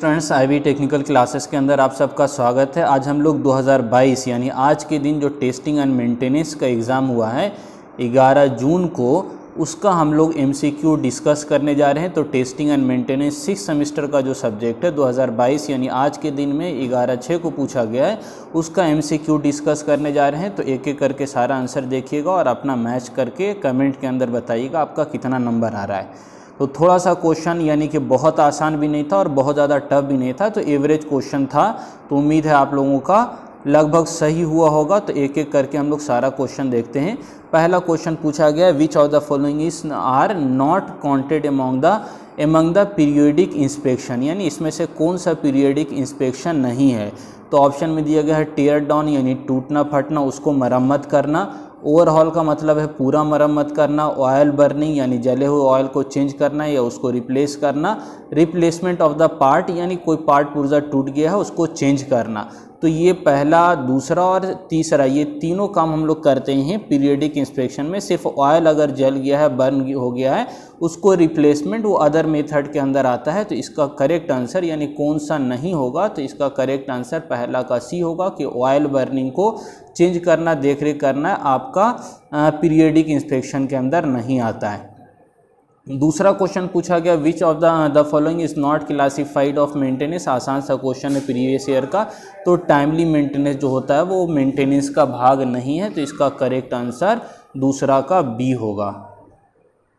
Students, ivy technical classes के अंदर आप सबका स्वागत है। आज हम लोग 2022 यानी आज के दिन जो टेस्टिंग एंड मेंटेनेंस का एग्ज़ाम हुआ है 11 जून को, उसका हम लोग एमसीक्यू डिस्कस करने जा रहे हैं। तो टेस्टिंग एंड मेंटेनेंस 6 सेमेस्टर का जो सब्जेक्ट है 2022 यानी आज के दिन में 11/6 को पूछा गया है, उसका एमसीक्यू डिस्कस करने जा रहे हैं। तो एक एक करके सारा आंसर देखिएगा और अपना मैच करके कमेंट के अंदर बताइएगा आपका कितना नंबर आ रहा है। तो थोड़ा सा क्वेश्चन यानी कि बहुत आसान भी नहीं था और बहुत ज़्यादा टफ भी नहीं था, तो एवरेज क्वेश्चन था। तो उम्मीद है आप लोगों का लगभग सही हुआ होगा। तो एक एक करके हम लोग सारा क्वेश्चन देखते हैं। पहला क्वेश्चन पूछा गया, which of the following is are not counted among the periodic inspection, यानी इसमें से कौन सा पीरियोडिक इंस्पेक्शन नहीं है। तो ऑप्शन में दिया गया है टेयर डाउन यानी टूटना फटना, उसको मरम्मत करना। ओवरहॉल का मतलब है पूरा मरम्मत करना। ऑयल बर्निंग यानी जले हुए ऑयल को चेंज करना या उसको रिप्लेस करना। रिप्लेसमेंट ऑफ द पार्ट यानी कोई पार्ट पुर्जा टूट गया है उसको चेंज करना। तो ये पहला, दूसरा और तीसरा, ये तीनों काम हम लोग करते हैं पीरियडिक इंस्पेक्शन में। सिर्फ ऑयल अगर जल गया है, बर्न हो गया है, उसको रिप्लेसमेंट वो अदर मेथड के अंदर आता है। तो इसका करेक्ट आंसर यानी कौन सा नहीं होगा, तो इसका करेक्ट आंसर पहला का सी होगा कि ऑयल बर्निंग को चेंज करना, देख रेख करना आपका पीरियडिक इंस्पेक्शन के अंदर नहीं आता है। दूसरा क्वेश्चन पूछा गया, which of the following is not classified of maintenance. आसान सा क्वेश्चन है प्रीवियस ईयर का। तो टाइमली मेंटेनेंस जो होता है वो मेंटेनेंस का भाग नहीं है। तो इसका करेक्ट आंसर दूसरा का बी होगा।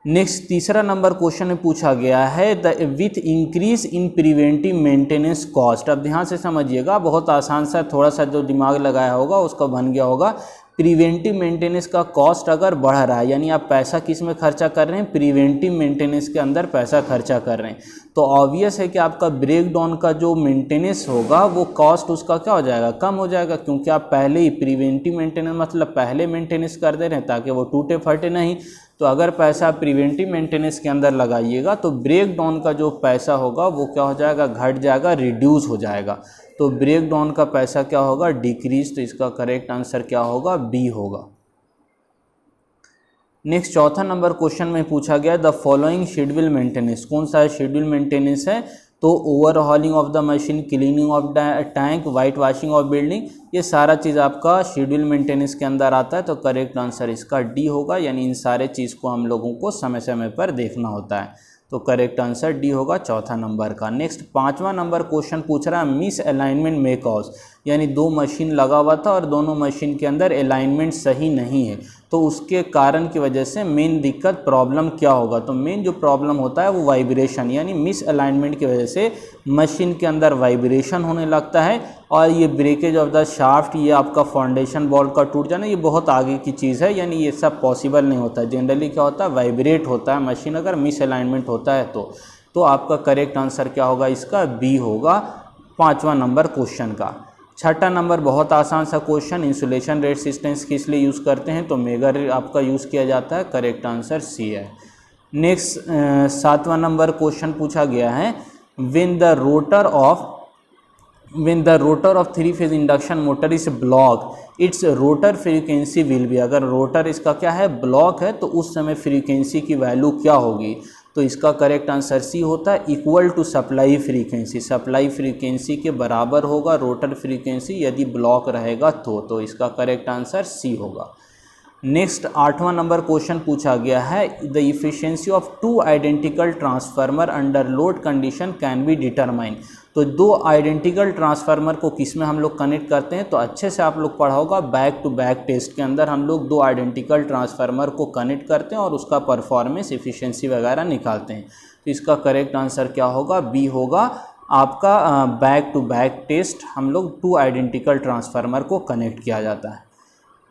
नेक्स्ट तीसरा नंबर क्वेश्चन में पूछा गया है, the with increase in preventive maintenance cost. अब ध्यान से समझिएगा, बहुत आसान सा, थोड़ा सा जो दिमाग लगाया होगा उसका बन गया होगा। प्रिवेंटिव मेंटेनेंस का कॉस्ट अगर बढ़ रहा है यानी आप पैसा किस में खर्चा कर रहे हैं, प्रिवेंटिव मेंटेनेंस के अंदर पैसा खर्चा कर रहे हैं, तो ऑब्वियस है कि आपका ब्रेक डाउन का जो मेंटेनेंस होगा वो कॉस्ट उसका क्या हो जाएगा, कम हो जाएगा। क्योंकि आप पहले ही प्रिवेंटिव मेंटेनेंस मतलब पहले मेंटेनेंस कर दे रहे हैं ताकि वो टूटे फटे नहीं। तो अगर पैसा प्रिवेंटिव मेंटेनेंस के अंदर लगाइएगा तो ब्रेक डाउन का जो पैसा होगा वो क्या हो जाएगा, घट जाएगा, रिड्यूस हो जाएगा। तो ब्रेक डाउन का पैसा क्या होगा, डिक्रीज। तो इसका करेक्ट आंसर क्या होगा, बी होगा। नेक्स्ट चौथा नंबर क्वेश्चन में पूछा गया, द फॉलोइंग शेड्यूल मेंटेनेंस। कौन सा शेड्यूल मेंटेनेंस है, तो overhauling of the machine, cleaning of tank, white washing of building, ये सारा चीज़ आपका शेड्यूल मेंटेनेंस के अंदर आता है। तो करेक्ट आंसर इसका डी होगा, यानी इन सारे चीज़ को हम लोगों को समय समय पर देखना होता है। तो करेक्ट आंसर डी होगा चौथा नंबर का। नेक्स्ट पांचवा नंबर क्वेश्चन पूछ रहा है, मिस अलाइनमेंट मे कॉज, यानी दो मशीन लगा हुआ था और दोनों मशीन के अंदर अलाइनमेंट सही नहीं है, तो उसके कारण की वजह से मेन दिक्कत प्रॉब्लम क्या होगा। तो मेन जो प्रॉब्लम होता है वो वाइब्रेशन, यानी मिस अलाइनमेंट की वजह से मशीन के अंदर वाइब्रेशन होने लगता है। और ये ब्रेकेज ऑफ द शाफ्ट, ये आपका फाउंडेशन बॉल का टूट जाना, ये बहुत आगे की चीज़ है, यानी ये सब पॉसिबल नहीं होता। जनरली क्या होता है, वाइब्रेट होता है मशीन अगर मिस अलाइनमेंट होता है तो आपका करेक्ट आंसर क्या होगा, इसका बी होगा पांचवा नंबर क्वेश्चन का। छठा नंबर बहुत आसान सा क्वेश्चन, इंसुलेशन रेजिस्टेंस किस लिए यूज़ करते हैं, तो मेगा आपका यूज़ किया जाता है। करेक्ट आंसर सी है। नेक्स्ट सातवां नंबर क्वेश्चन पूछा गया है, when the rotor of 3-phase induction motor is block it's rotor frequency will be. अगर रोटर इसका क्या है, ब्लॉक है, तो उस समय फ्रीक्वेंसी की वैल्यू क्या होगी। तो इसका करेक्ट आंसर सी होता है, equal to supply frequency. Supply frequency के बराबर होगा रोटर फ्रीक्वेंसी यदि ब्लॉक रहेगा तो इसका करेक्ट आंसर सी होगा। नेक्स्ट आठवां नंबर क्वेश्चन पूछा गया है, the efficiency of two identical transformer under load condition can be determine. तो दो आइडेंटिकल ट्रांसफार्मर को किस में हम लोग कनेक्ट करते हैं, तो अच्छे से आप लोग पढ़ा होगा, बैक टू बैक टेस्ट के अंदर हम लोग दो आइडेंटिकल ट्रांसफार्मर को कनेक्ट करते हैं और उसका परफॉर्मेंस एफिशिएंसी वगैरह निकालते हैं। तो इसका करेक्ट आंसर क्या होगा, बी होगा आपका बैक टू बैक टेस्ट, हम लोग टू आइडेंटिकल ट्रांसफार्मर को कनेक्ट किया जाता है।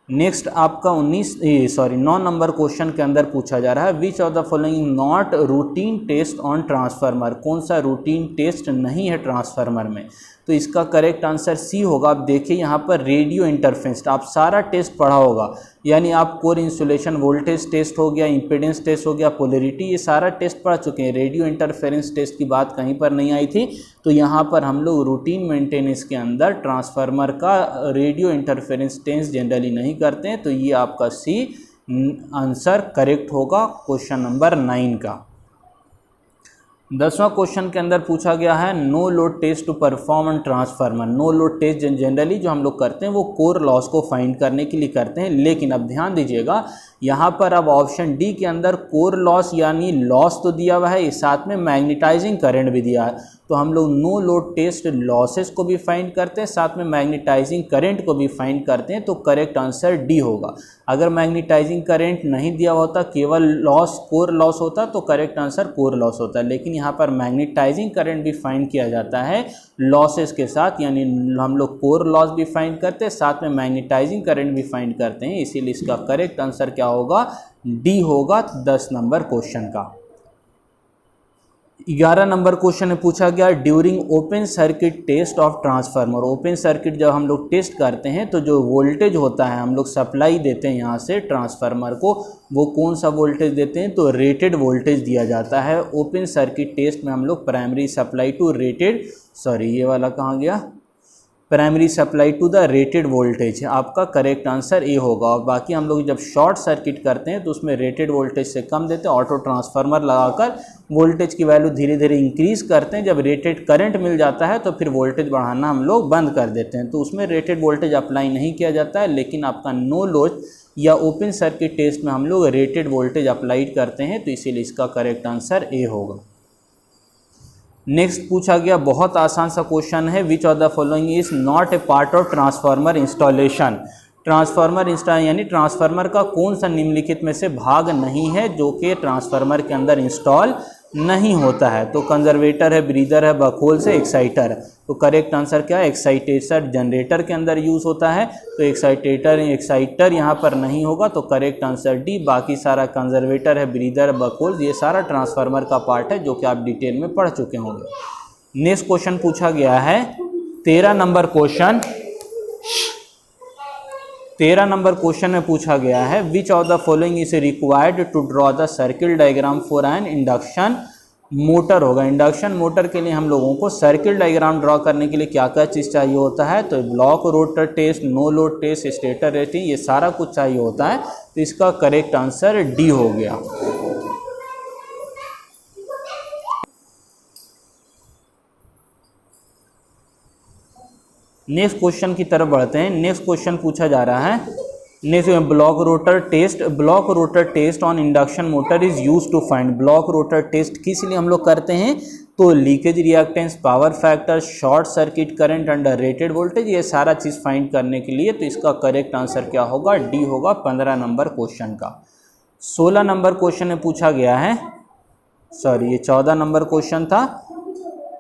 नेक्स्ट आपका 9 नंबर क्वेश्चन के अंदर पूछा जा रहा है, which of the following not routine test on transformer. कौन सा रूटीन टेस्ट नहीं है ट्रांसफार्मर में, तो इसका करेक्ट आंसर सी होगा। आप देखिए यहाँ पर रेडियो इंटरफेरेंस, आप सारा टेस्ट पढ़ा होगा, यानी आप कोर इंसुलेशन वोल्टेज टेस्ट हो गया, इंपेडेंस टेस्ट हो गया, पोलैरिटी, ये सारा टेस्ट पढ़ चुके हैं। रेडियो इंटरफेरेंस टेस्ट की बात कहीं पर नहीं आई थी। तो यहाँ पर हम लोग रूटीन मेंटेनेंस के अंदर ट्रांसफार्मर का रेडियो इंटरफेरेंस टेस्ट जनरली नहीं करते हैं। तो ये आपका सी आंसर करेक्ट होगा क्वेश्चन नंबर 9 का। 10वां क्वेश्चन के अंदर पूछा गया है no load test to perform on transformer. No load test generally जो हम लोग करते हैं वो कोर लॉस को फाइंड करने के लिए करते हैं, लेकिन अब ध्यान दीजिएगा यहाँ पर अब ऑप्शन डी के अंदर कोर लॉस यानी लॉस तो दिया हुआ है, इस साथ में मैग्नेटाइजिंग करंट भी दिया है, तो हम लोग नो लोड टेस्ट लॉसेस को भी फाइंड करते हैं, साथ में मैग्नेटाइजिंग करंट को भी फाइंड करते हैं, तो करेक्ट आंसर डी होगा। अगर मैग्नेटाइजिंग करंट नहीं दिया होता, केवल लॉस कोर लॉस होता, तो करेक्ट आंसर कोर लॉस होता है, लेकिन यहाँ पर मैग्नेटाइजिंग करंट भी फाइंड किया जाता है लॉसेस के साथ, यानी हम लोग कोर लॉस भी फाइंड करते हैं, साथ में मैग्नेटाइजिंग करंट भी फाइंड करते हैं, इसीलिए इसका करेक्ट आंसर क्या होगा, डी होगा 10 नंबर क्वेश्चन का। 11 नंबर क्वेश्चन में पूछा गया during open circuit test of transformer. Open circuit जब हम लोग टेस्ट करते हैं तो जो वोल्टेज होता है, हम लोग सप्लाई देते हैं यहाँ से ट्रांसफार्मर को, वो कौन सा वोल्टेज देते हैं, तो रेटेड वोल्टेज दिया जाता है। ओपन सर्किट टेस्ट में हम लोग प्राइमरी सप्लाई टू रेटेड, ये वाला कहाँ गया, primary supply to the rated voltage, आपका करेक्ट आंसर ए होगा। और बाकी हम लोग जब शॉर्ट सर्किट करते हैं तो उसमें रेटेड वोल्टेज से कम देते हैं, ऑटो ट्रांसफार्मर लगाकर वोल्टेज की वैल्यू धीरे धीरे इंक्रीज करते हैं, जब रेटेड करंट मिल जाता है तो फिर वोल्टेज बढ़ाना हम लोग बंद कर देते हैं, तो उसमें रेटेड वोल्टेज अप्लाई नहीं किया जाता है, लेकिन आपका नो लोड या ओपन सर्किट टेस्ट में हम लोग रेटेड वोल्टेज अप्लाई करते हैं, तो इसीलिए इसका करेक्ट आंसर ए होगा। नेक्स्ट पूछा गया बहुत आसान सा क्वेश्चन है, which of the following is not a part of transformer installation. Transformer यानी ट्रांसफार्मर का कौन सा निम्नलिखित में से भाग नहीं है जो कि ट्रांसफार्मर के अंदर इंस्टॉल नहीं होता है, तो कंजर्वेटर है, ब्रीदर है, बकहोल से एक्साइटर है, तो करेक्ट आंसर क्या है, एक्साइटेटर जनरेटर के अंदर यूज़ होता है, तो एक्साइटर यहाँ पर नहीं होगा, तो करेक्ट आंसर डी। बाकी सारा कंजर्वेटर है, ब्रीदर, बकहोल, ये सारा ट्रांसफार्मर का पार्ट है जो कि आप डिटेल में पढ़ चुके होंगे। नेक्स्ट क्वेश्चन पूछा गया है 13 नंबर क्वेश्चन। 13 नंबर क्वेश्चन में पूछा गया है which of the following is required to draw the circle diagram for an induction motor होगा। इंडक्शन मोटर के लिए हम लोगों को सर्किल डायग्राम ड्रॉ करने के लिए क्या क्या चीज़ चाहिए होता है, तो block rotor test, no load test, stator rating, ये सारा कुछ चाहिए होता है, तो इसका करेक्ट आंसर डी हो गया। नेक्स्ट क्वेश्चन की तरफ बढ़ते हैं। नेक्स्ट क्वेश्चन पूछा जा रहा है, next block rotor test on induction motor is use to find. Block rotor test किस लिए हम लोग करते हैं, तो leakage reactance, power factor, short circuit current under rated voltage, ये सारा चीज़ फाइंड करने के लिए, तो इसका करेक्ट आंसर क्या होगा, डी होगा 15 नंबर क्वेश्चन का। 16 नंबर क्वेश्चन में पूछा गया है, ये 14 नंबर क्वेश्चन था।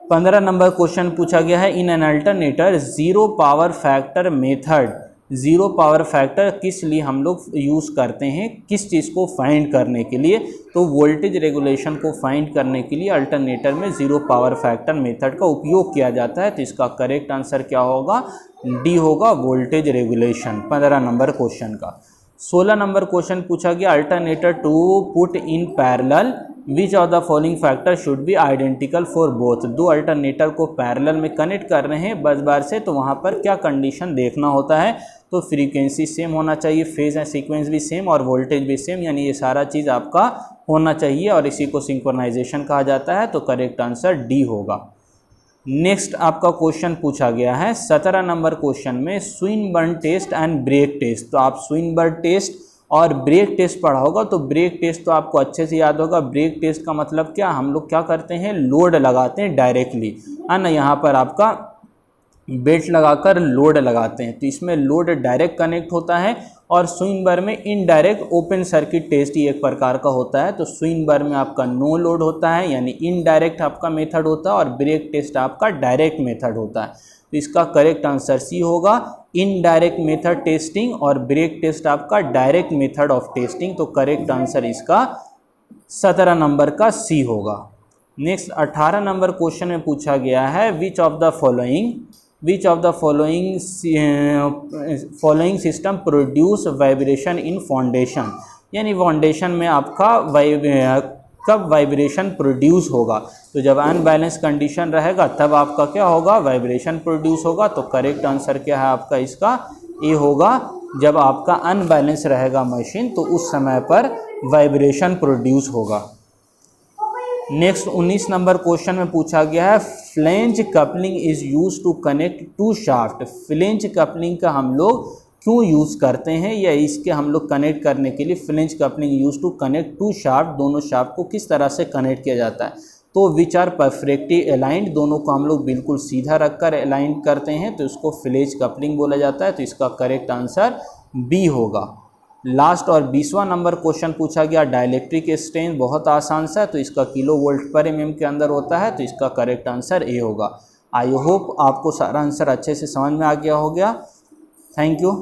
15 नंबर क्वेश्चन पूछा गया है in an alternator zero power factor method. Zero power factor किस लिए हम लोग यूज़ करते हैं, किस चीज़ को फाइंड करने के लिए, तो वोल्टेज रेगुलेशन को फाइंड करने के लिए अल्टरनेटर में ज़ीरो पावर फैक्टर मेथड का उपयोग किया जाता है, तो इसका करेक्ट आंसर क्या होगा, डी होगा, वोल्टेज रेगुलेशन 15 नंबर क्वेश्चन का। 16 नंबर क्वेश्चन पूछा गया alternator to put in parallel which of the following factor should be identical for both. दो अल्टरनेटर को पैरेलल में कनेक्ट कर रहे हैं बस बार से, तो वहाँ पर क्या कंडीशन देखना होता है, तो फ्रीक्वेंसी सेम होना चाहिए, फेज एंड सीक्वेंस भी सेम और वोल्टेज भी सेम, यानी ये सारा चीज़ आपका होना चाहिए और इसी को सिंक्रोनाइजेशन कहा जाता है, तो करेक्ट आंसर डी होगा। नेक्स्ट आपका क्वेश्चन पूछा गया है 17 नंबर क्वेश्चन में Swinburne test and brake test. तो आप स्विनबर्न टेस्ट और ब्रेक टेस्ट पढ़ा होगा, तो ब्रेक टेस्ट तो आपको अच्छे से याद होगा। ब्रेक टेस्ट का मतलब क्या, हम लोग क्या करते हैं, लोड लगाते हैं डायरेक्टली, है ना, यहाँ पर आपका बेल्ट लगाकर लोड लगाते हैं, तो इसमें लोड डायरेक्ट कनेक्ट होता है, और स्विनबर्न में इनडायरेक्ट ओपन सर्किट टेस्ट ही एक प्रकार का होता है। तो स्विनबर्न में आपका नो लोड होता है, यानी इनडायरेक्ट आपका मेथड होता है, और ब्रेक टेस्ट आपका डायरेक्ट मेथड होता है, तो इसका करेक्ट आंसर सी होगा, इनडायरेक्ट मेथड टेस्टिंग, और ब्रेक टेस्ट आपका डायरेक्ट मेथड ऑफ टेस्टिंग, तो करेक्ट आंसर इसका 17 नंबर का सी होगा। नेक्स्ट 18 नंबर क्वेश्चन में पूछा गया है which of the following system produce vibration in foundation, यानी फाउंडेशन में आपका कब वाइब्रेशन प्रोड्यूस होगा, तो जब अनबैलेंस कंडीशन रहेगा तब आपका क्या होगा, वाइब्रेशन प्रोड्यूस होगा, तो करेक्ट आंसर क्या है आपका इसका, ए होगा, जब आपका अनबैलेंस रहेगा मशीन तो उस समय पर वाइब्रेशन प्रोड्यूस होगा। नेक्स्ट 19 नंबर क्वेश्चन में पूछा गया है flange coupling is use to connect two shaft. Flange coupling का हम लोग क्यों यूज़ करते हैं, या इसके हम लोग कनेक्ट करने के लिए flange coupling use to connect two shaft, दोनों शाफ्ट को किस तरह से कनेक्ट किया जाता है। तो विच आर परफेक्टली अलाइंड, दोनों को हम लोग बिल्कुल सीधा रखकर अलाइन करते हैं तो इसको फ्लेंज कपलिंग बोला जाता है। तो इसका करेक्ट आंसर बी होगा। लास्ट और 20वां नंबर क्वेश्चन पूछा गया डाइलेक्ट्रिक स्ट्रेन, बहुत आसान सा है, तो इसका किलो वोल्ट पर एमएम के अंदर होता है, तो इसका करेक्ट आंसर ए होगा। आई होप आपको सारा आंसर अच्छे से समझ में आ गया हो गया। Thank you.